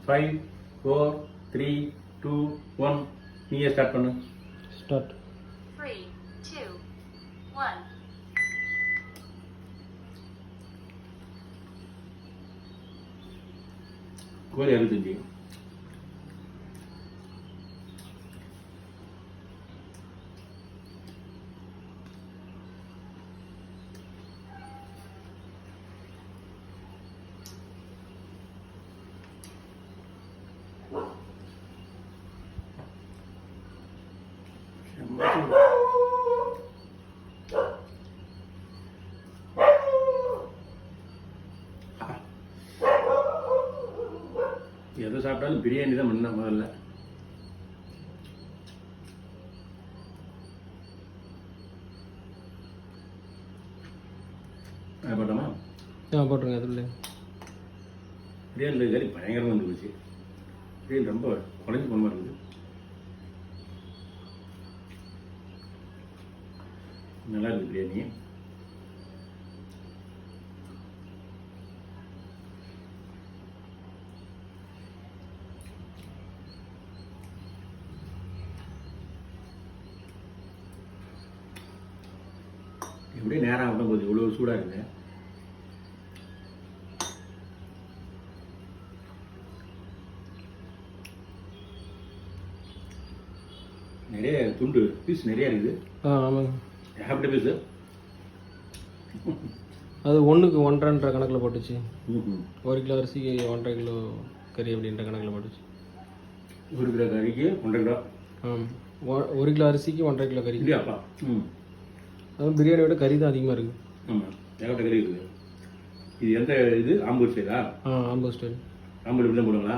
5 4 3 2 1 நீயே ஸ்டார்ட் பண்ணு. ஸ்டார்ட். 3 2 1. கோழி 65. எதை சாப்பிட்டாலும் பிரியாணி தான் பண்ண முதல்ல. போட்டோமா? போட்டுருங்க. அதுல பிரியாணியில் கறி பயங்கரமாக வந்து போச்சு. பிரியாணி ரொம்ப குறைஞ்சி போன மாதிரி இருக்குது. நல்லா இருக்குது பிரியாணி. எப்படியும் நேரம் ஆகட்டும் போகுது, இவ்வளோ சூடாக இருக்குது. நிறைய துண்டு பீஸ் நிறைய இருக்குது. ஆமாங்க. ஏகப்பட்ட பீஸு. அது 1க்கு 1.5 கணக்கில் போட்டுச்சு. 1 கிலோ அரிசிக்கு 1.5 கிலோ கறி அப்படின்ற கணக்கில் போட்டுச்சு. 1 கிலோ கறிக்கு 1.5 கிலோ. 1 கிலோ அரிசிக்கு 1.5 கிலோ கறி. இல்லையாப்பா? அதுவும் பிரியாணி விட கறி தான் அதிகமாக இருக்குது. ஆமாம், ஏகப்பட்ட கறி இருக்குது. இது எந்த இது? ஆம்பூர் ஸ்டைலா? ஆம்பூர் ஸ்டைல். ஆம்பூர் இப்படி தான் போடுங்களா?